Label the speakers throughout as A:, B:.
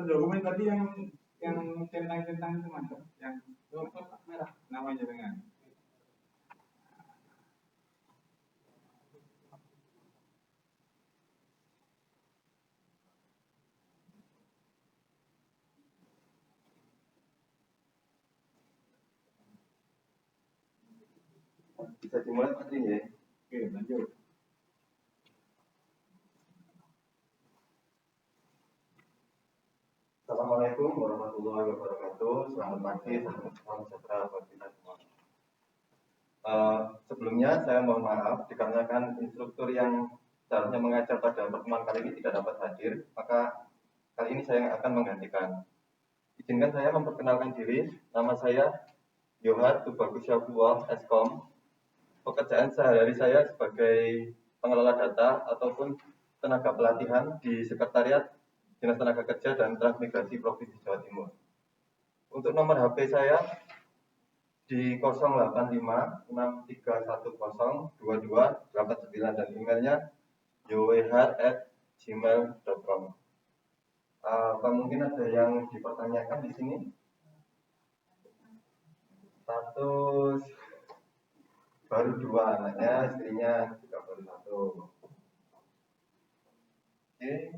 A: Itu dokumen tadi yang centang-centang itu masuk, yang merah namanya dengan.
B: Bisa dimulai Pak ya?
A: Oke, lanjut.
B: Assalamualaikum warahmatullahi wabarakatuh. Selamat pagi, salam sejahtera buat kita semua. Sebelumnya saya mohon maaf dikarenakan instruktur yang seharusnya mengajar pada pertemuan kali ini tidak dapat hadir, maka kali ini saya yang akan menggantikan. Izinkan saya memperkenalkan diri. Nama saya Yohat Tubagus Syafullah Eskom. Pekerjaan sehari-hari saya sebagai pengelola data ataupun tenaga pelatihan di Sekretariat Dinas Tenaga Kerja dan Transmigrasi Provinsi Jawa Timur. Untuk nomor HP saya di 08563102289 dan emailnya yowehat@gmail.com. Mungkin ada yang dipertanyakan di sini? Status baru 2 anaknya, istrinya juga baru 1. Oke,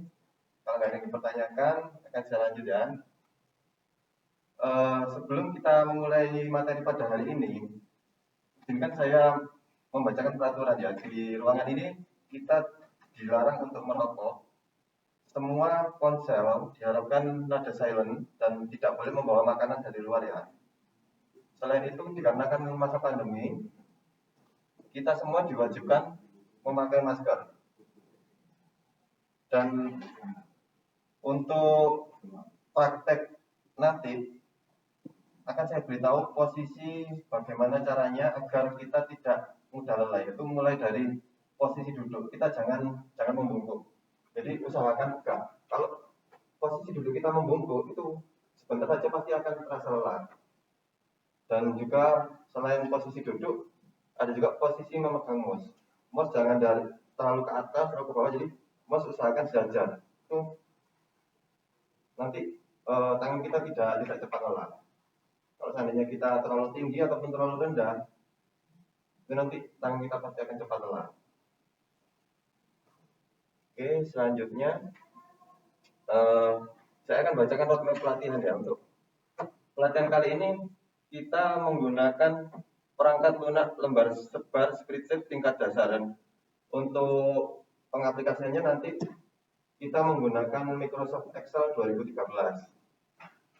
B: kalau ada yang dipertanyakan akan saya lanjut ya. Sebelum kita memulai materi pada hari ini, izinkan saya membacakan peraturan ya. Di ruangan ini kita dilarang untuk merokok. Semua ponsel diharapkan nada silent dan tidak boleh membawa makanan dari luar ya. Selain itu, dikarenakan masa pandemi, kita semua diwajibkan memakai masker. Dan untuk praktek nanti akan saya beritahu posisi bagaimana caranya agar kita tidak mudah lelah. Itu mulai dari posisi duduk, kita jangan membungkuk. Jadi usahakan enggak. Kalau posisi duduk kita membungkuk itu sebentar saja pasti akan terasa lelah. Dan juga selain posisi duduk, ada juga posisi memegang mouse. Mouse jangan terlalu ke atas, terlalu ke bawah. Jadi mouse usahakan sejajar. Itu nanti tangan kita tidak cepat lelah. Kalau seandainya kita terlalu tinggi ataupun terlalu rendah, itu nanti tangan kita pasti akan cepat lelah. Oke, selanjutnya saya akan bacakan roadmap pelatihan ya. Untuk pelatihan kali ini kita menggunakan perangkat lunak lembar sebar spreadsheet tingkat dasar, dan untuk pengaplikasiannya nanti kita menggunakan Microsoft Excel 2013.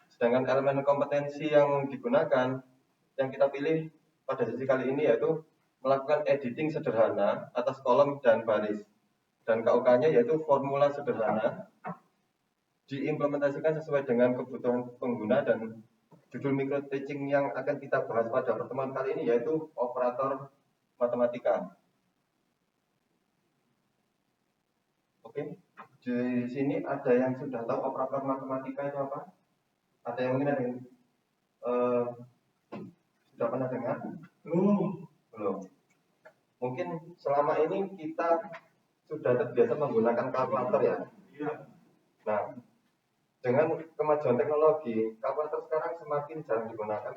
B: Sedangkan elemen kompetensi yang digunakan, yang kita pilih pada sesi kali ini yaitu melakukan editing sederhana atas kolom dan baris, dan KUK-nya yaitu formula sederhana diimplementasikan sesuai dengan kebutuhan pengguna. Dan judul micro teaching yang akan kita bahas pada pertemuan kali ini yaitu operator matematika. Oke, di sini ada yang sudah tahu operator matematika itu apa? Ada yang mungkin sudah pernah dengar? Belum. Mungkin selama ini kita sudah terbiasa menggunakan kalkulator ya. Iya. Nah, dengan kemajuan teknologi, kalkulator sekarang semakin jarang digunakan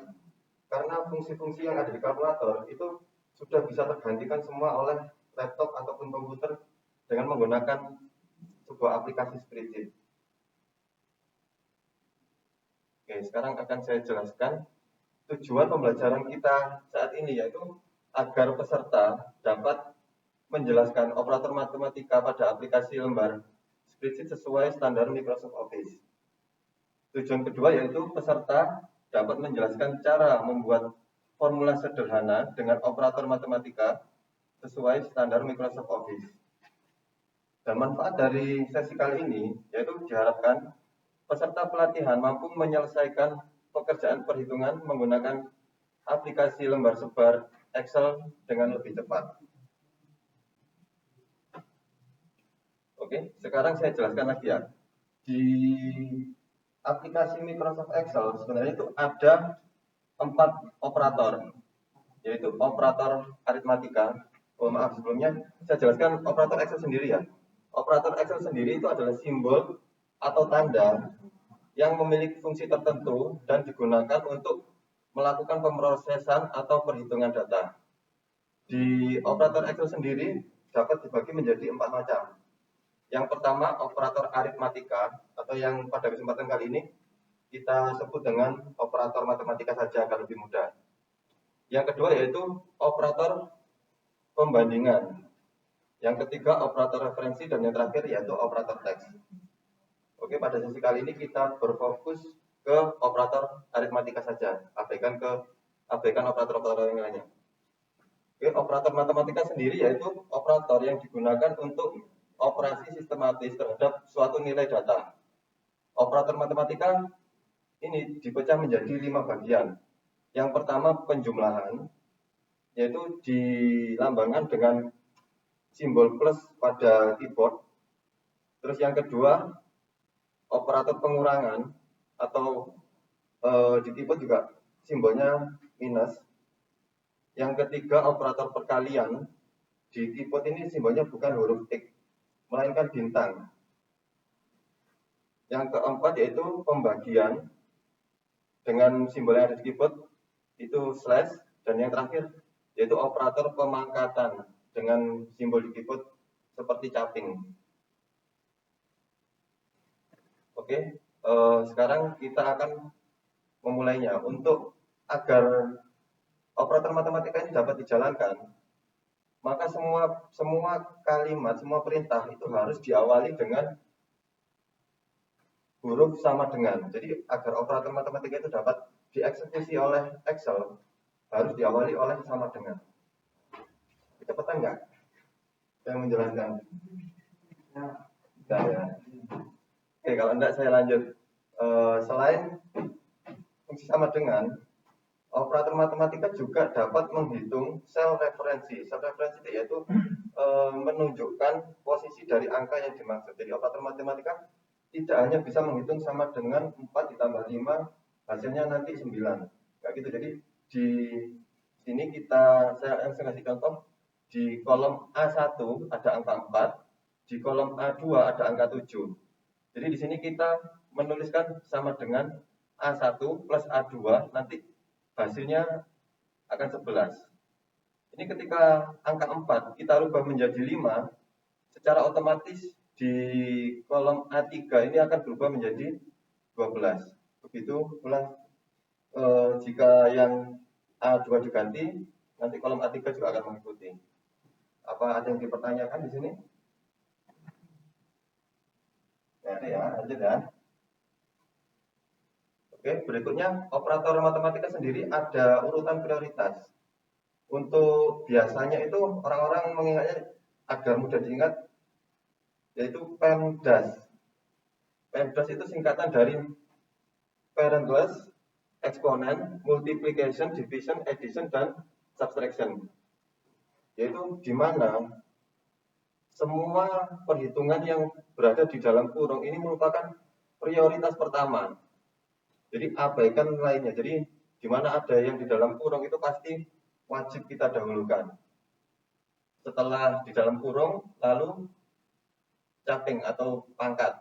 B: karena fungsi-fungsi yang ada di kalkulator itu sudah bisa tergantikan semua oleh laptop ataupun komputer dengan menggunakan sebuah aplikasi spreadsheet. Oke, sekarang akan saya jelaskan tujuan pembelajaran kita saat ini, yaitu agar peserta dapat menjelaskan operator matematika pada aplikasi lembar spreadsheet sesuai standar Microsoft Office. Tujuan kedua yaitu peserta dapat menjelaskan cara membuat formula sederhana dengan operator matematika sesuai standar Microsoft Office. Dan manfaat dari sesi kali ini yaitu diharapkan peserta pelatihan mampu menyelesaikan pekerjaan perhitungan menggunakan aplikasi lembar sebar Excel dengan lebih cepat. Oke, sekarang saya jelaskan lagi ya. Di aplikasi Microsoft Excel sebenarnya itu ada 4 operator, yaitu operator aritmatika. Maaf, sebelumnya saya jelaskan operator Excel sendiri ya. Operator Excel sendiri itu adalah simbol atau tanda yang memiliki fungsi tertentu dan digunakan untuk melakukan pemrosesan atau perhitungan data. Di operator Excel sendiri dapat dibagi menjadi 4 macam. Yang pertama, operator aritmatika, atau yang pada kesempatan kali ini kita sebut dengan operator matematika saja agar lebih mudah. Yang kedua yaitu operator pembandingan. Yang ketiga, operator referensi, dan yang terakhir yaitu operator teks. Oke, pada sesi kali ini kita berfokus ke operator aritmatika saja, abaikan operator-operator yang lainnya. Oke, operator matematika sendiri yaitu operator yang digunakan untuk operasi sistematis terhadap suatu nilai data. Operator matematika ini dipecah menjadi 5 bagian. Yang pertama, penjumlahan, yaitu dilambangkan dengan simbol plus pada keyboard. Terus yang kedua, operator pengurangan, atau di keyboard juga simbolnya minus. Yang ketiga, operator perkalian. Di keyboard ini simbolnya bukan huruf X, melainkan bintang. Yang keempat yaitu pembagian, dengan simbol yang ada di keyboard itu slash. Dan yang terakhir yaitu operator pemangkatan, dengan simbol di keyboard seperti caping. Oke, sekarang kita akan memulainya. Untuk agar operator matematika ini dapat dijalankan, maka semua kalimat, semua perintah itu harus diawali dengan huruf sama dengan. Jadi agar operator matematika itu dapat dieksekusi oleh Excel, harus diawali oleh sama dengan. Cepetan nggak? Saya menjelaskan. Nah, ya. Oke, kalau enggak saya lanjut. Selain fungsi sama dengan, operator matematika juga dapat menghitung sel referensi. Sel referensi itu yaitu menunjukkan posisi dari angka yang dimaksud. Jadi operator matematika tidak hanya bisa menghitung sama dengan 4 ditambah 5, hasilnya nanti 9. Kayak gitu. Jadi di sini saya kasih contoh. Di kolom A1 ada angka 4, di kolom A2 ada angka 7. Jadi di sini kita menuliskan sama dengan A1 plus A2, nanti hasilnya akan 11. Ini ketika angka 4 kita rubah menjadi 5, secara otomatis di kolom A3 ini akan berubah menjadi 12. Begitu ulang, jika yang A2 diganti, nanti kolom A3 juga akan mengikuti. Apa ada yang dipertanyakan di sini? Nah, ya, lanjut ya. Oke, berikutnya operator matematika sendiri ada urutan prioritas. Untuk biasanya itu orang-orang mengingatnya agar mudah diingat, yaitu PEMDAS. PEMDAS itu singkatan dari parentless, exponent, multiplication, division, addition, dan subtraction. Yaitu di mana semua perhitungan yang berada di dalam kurung ini merupakan prioritas pertama. Jadi abaikan lainnya. Jadi di mana ada yang di dalam kurung itu pasti wajib kita dahulukan. Setelah di dalam kurung, lalu caping atau pangkat.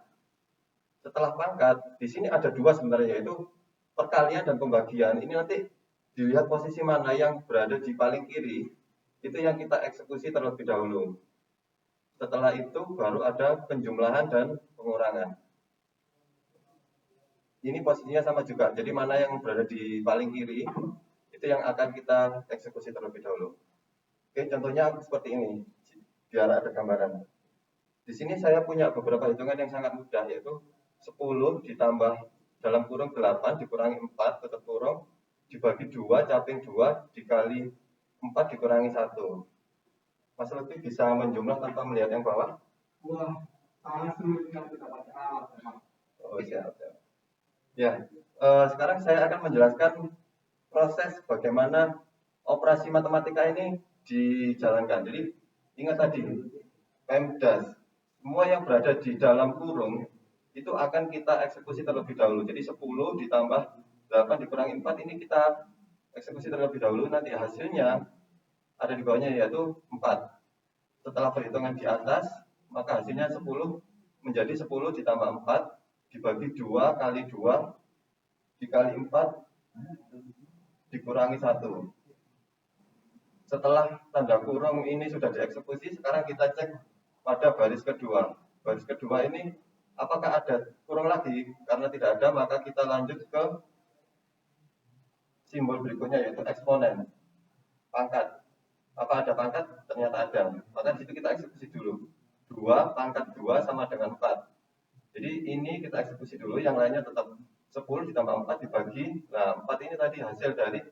B: Setelah pangkat, di sini ada 2 sebenarnya, yaitu perkalian dan pembagian. Ini nanti dilihat posisi mana yang berada di paling kiri, itu yang kita eksekusi terlebih dahulu. Setelah itu baru ada penjumlahan dan pengurangan. Ini posisinya sama juga. Jadi mana yang berada di paling kiri, itu yang akan kita eksekusi terlebih dahulu. Oke, contohnya seperti ini, biar ada gambaran. Di sini saya punya beberapa hitungan yang sangat mudah, yaitu 10 ditambah dalam kurung 8 dikurangi 4 tutup kurung dibagi 2 caping 2 dikali 4 dikurangi 1. Mas Lutfi bisa menjumlah tanpa melihat yang bawah?
A: Wah, sangat sulit kalau kita pakai alat memang.
B: Oh, siap. Ya, sekarang saya akan menjelaskan proses bagaimana operasi matematika ini dijalankan. Jadi ingat tadi, PEMDAS, semua yang berada di dalam kurung itu akan kita eksekusi terlebih dahulu. Jadi 10 ditambah 8 dikurangi 4 ini kita eksekusi terlebih dahulu. Nanti hasilnya ada di bawahnya yaitu 4. Setelah perhitungan di atas, maka hasilnya 10 menjadi 10 ditambah 4 dibagi 2 kali 2 dikali 4 dikurangi 1. Setelah tanda kurung ini sudah dieksekusi, sekarang kita cek pada baris kedua. Baris kedua ini apakah ada kurung lagi? Karena tidak ada, maka kita lanjut ke simbol berikutnya, yaitu eksponen. Pangkat. Apa ada pangkat? Ternyata ada. Maka di situ kita eksekusi dulu. 2 pangkat 2 sama dengan 4. Jadi ini kita eksekusi dulu, yang lainnya tetap 10 ditambah 4 dibagi. Nah, 4 ini tadi hasil dari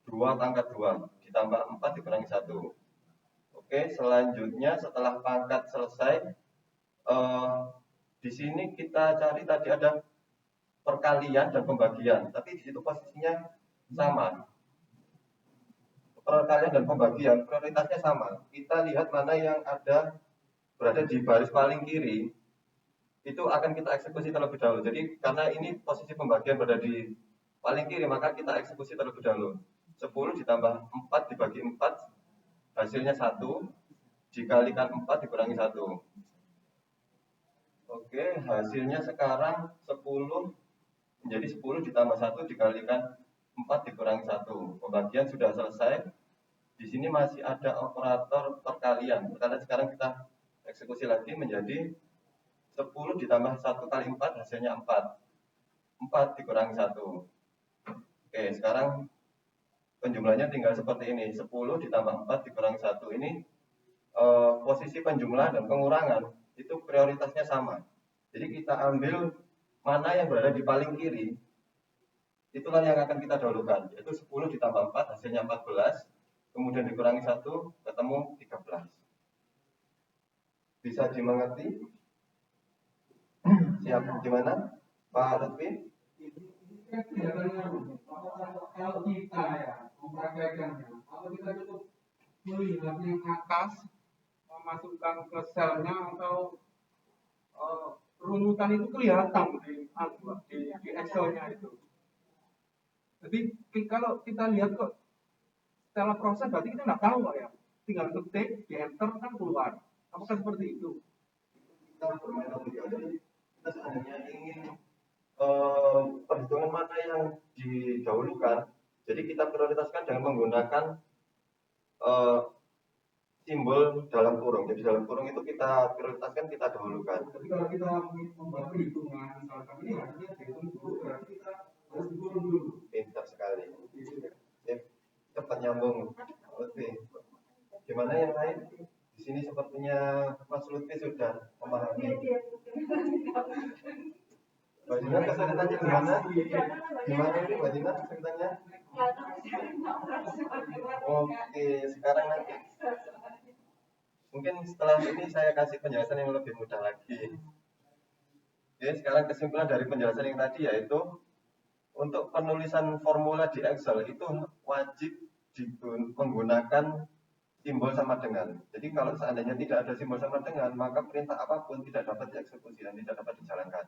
B: 2 pangkat 2 ditambah 4 dikurangi 1. Oke, selanjutnya setelah pangkat selesai, di sini kita cari tadi ada perkalian dan pembagian, tapi di situ posisinya sama. Perkalian dan pembagian prioritasnya sama. Kita lihat mana yang berada di baris paling kiri, itu akan kita eksekusi terlebih dahulu. Jadi karena ini posisi pembagian berada di paling kiri, maka kita eksekusi terlebih dahulu. 10 ditambah 4 dibagi 4 hasilnya 1, dikalikan 4 dikurangi 1. Oke, hasilnya sekarang 10 menjadi 10 ditambah 1 dikalikan 4 dikurangi 1. Pembagian sudah selesai. Di sini masih ada operator perkalian. Karena sekarang kita eksekusi lagi menjadi 10 ditambah 1 kali 4 hasilnya 4. 4 dikurangi 1. Oke, sekarang penjumlahnya tinggal seperti ini. 10 ditambah 4 dikurangi 1. Ini posisi penjumlah dan pengurangan itu prioritasnya sama. Jadi kita ambil mana yang berada di paling kiri, itulah yang akan kita dahulukan, yaitu 10 ditambah 4 hasilnya 14, kemudian dikurangi 1 ketemu 13. Bisa dimengerti? Siap, gimana Pak Lutfi?
A: Kalau kita ya mempraktekannya, kalau kita cukup melihatnya atas, memasukkan ke selnya atau runutan itu kelihatan di Excel-nya itu. Jadi kalau kita lihat kok setelah proses berarti kita nggak tahu ya, tinggal ketik, di enter kan keluar. Apakah seperti itu?
B: Kita sebenarnya ingin perhitungan mana yang didahulukan. Jadi kita prioritaskan dengan menggunakan simbol dalam kurung. Jadi dalam kurung itu kita prioritaskan, kita dahulukan.
A: Tapi kalau kita membuat perhitungan, misalkan ini harusnya dihitung dulu, berarti kita harus dikurung dulu.
B: Pintar sekali. Cepat nyambung. Oke. Gimana yang lain? Di sini sepertinya Mas Lutfi sudah memahami. Mbak Dina kesulitannya gimana? Gimana ini Mbak Dina kesulitannya? Oke, sekarang nanti mungkin setelah ini saya kasih penjelasan yang lebih mudah lagi. Oke, sekarang kesimpulan dari penjelasan yang tadi yaitu untuk penulisan formula di Excel itu wajib menggunakan simbol sama dengan. Jadi kalau seandainya tidak ada simbol sama dengan, maka perintah apapun tidak dapat dieksekusi dan tidak dapat dijalankan.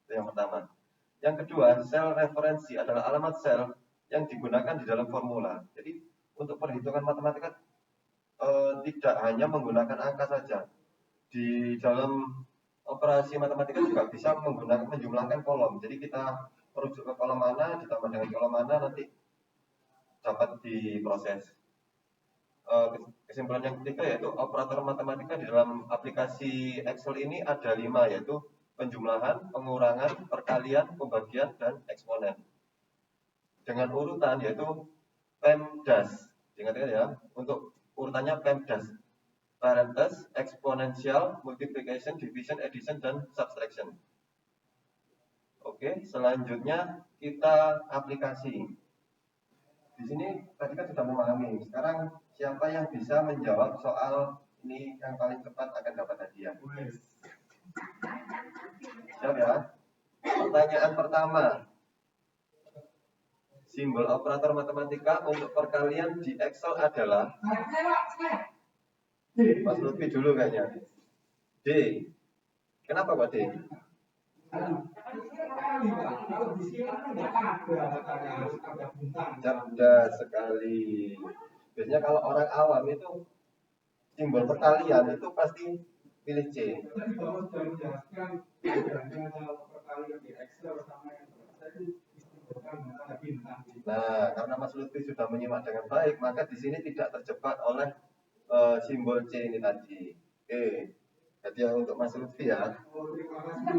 B: Itu yang pertama. Yang kedua, sel referensi adalah alamat sel yang digunakan di dalam formula. Jadi untuk perhitungan matematika tidak hanya menggunakan angka saja. Di dalam operasi matematika juga bisa menggunakan menjumlahkan kolom. Jadi kita merujuk ke kolom mana ditambah dengan kolom mana nanti dapat diproses. Kesimpulan yang ketiga yaitu operator matematika di dalam aplikasi Excel ini ada 5, yaitu penjumlahan, pengurangan, perkalian, pembagian, dan eksponen. Dengan urutan yaitu PEMDAS. Ingat-ingat ya, untuk urutannya PEMDAS. Parenthesis, exponential, multiplication, division, addition, dan subtraction. Oke, selanjutnya kita aplikasi. Di sini tadi kan sudah memahami. Sekarang siapa yang bisa menjawab soal ini yang paling cepat akan dapat hadiah? Siap ya? Pertanyaan pertama. Simbol operator matematika untuk perkalian di Excel adalah Mas Lutfi dulu kayaknya. D. Kenapa Pak D? Cerdas sekali. Biasanya kalau orang awam itu simbol perkalian itu pasti pilih C. Nah, karena Mas Lutfi sudah menyimak dengan baik, maka di sini tidak terjebak oleh simbol C ini tadi. Oke, hadiah untuk Mas Lutfi ya.
A: Oh, terima kasih.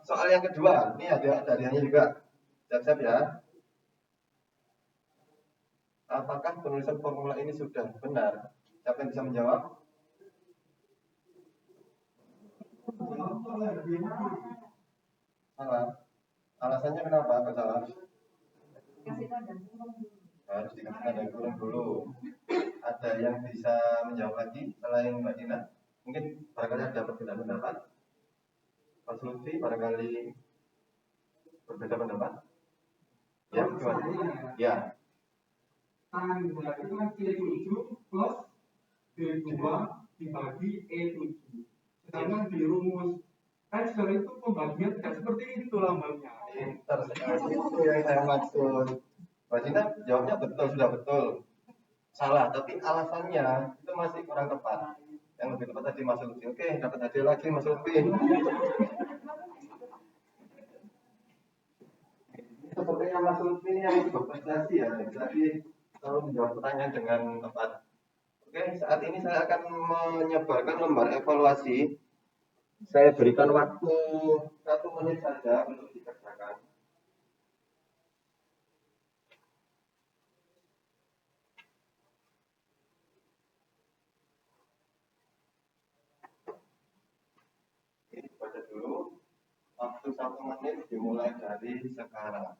B: Soal yang kedua, ini ada hadiahnya juga. Siap-siap ya. Apakah penulisan formula ini sudah benar? Siapa yang bisa menjawab? Salah. Alasannya kenapa? Apa salah? Harus dikasih tanda kurung dulu. Ada yang bisa menjawab lagi selain Mbak Dina? Mungkin barangkali ada perbedaan pendapat. Mas Lutfi barangkali berbeda pendapat? Ya, gimana? Ya.
A: Tanda itu kan C7 plus D2 dibagi E7. Sedangkan di rumus Excel itu pembagian tidak seperti itu lambangnya.
B: Pintar sekali, itu yang saya maksud. Mbak Dina jawabnya betul, sudah betul. Salah, tapi alasannya itu masih kurang tepat. Yang lebih tepat tadi Mas Lutfi. Oke, dapat hadiah lagi Mas Lutfi. Sepertinya Mas Lutfi ini yang berprestasi ya, jadi selalu menjawab pertanyaan dengan tepat. Oke, saat ini saya akan menyebarkan lembar evaluasi. Saya berikan waktu 1 menit saja untuk dikerjakan. Ini baca dulu. Waktu 1 menit dimulai dari sekarang.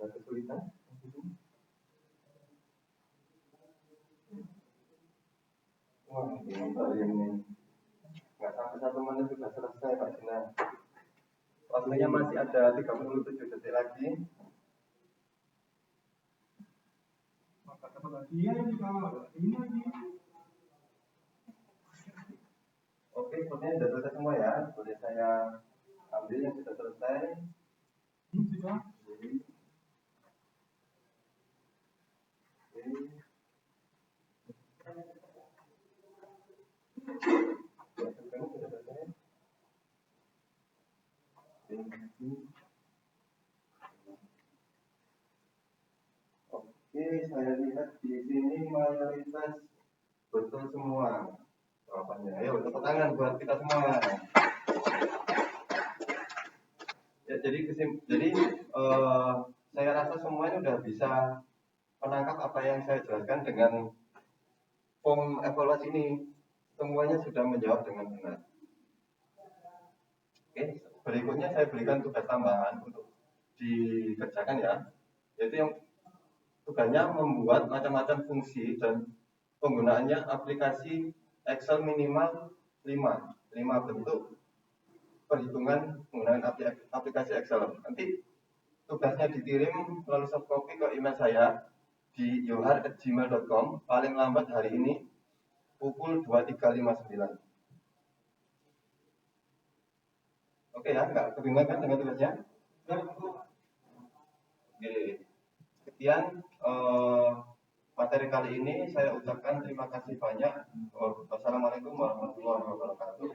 B: Ada kesulitan? Wah, ini nggak sampai 1 menit sudah selesai Pak Dina. Waktunya masih ada 37 detik lagi.
A: Maka dapat hadiah ini lagi.
B: Oke, sepertinya sudah selesai semua ya. Boleh saya ambil yang sudah selesai.
A: Sudah.
B: Oke, saya lihat di sini mayoritas betul semua jawabannya. Ayo tepuk tangan buat kita semua. Ya, jadi saya rasa semuanya sudah bisa menangkap apa yang saya jelaskan dengan form evaluasi ini. Semuanya sudah menjawab dengan benar. Oke, berikutnya saya berikan tugas tambahan untuk dikerjakan ya. Yaitu yang tugasnya membuat macam-macam fungsi dan penggunaannya aplikasi Excel minimal 5 bentuk perhitungan menggunakan aplikasi Excel. Nanti tugasnya dikirim melalui soft copy ke email saya di yohar@gmail.com paling lambat hari ini pukul 23.59. Oke ya, nggak kebingungan kan dengan tugasnya? Oke, sekian materi kali ini. Saya ucapkan terima kasih banyak. Wassalamualaikum warahmatullahi wabarakatuh.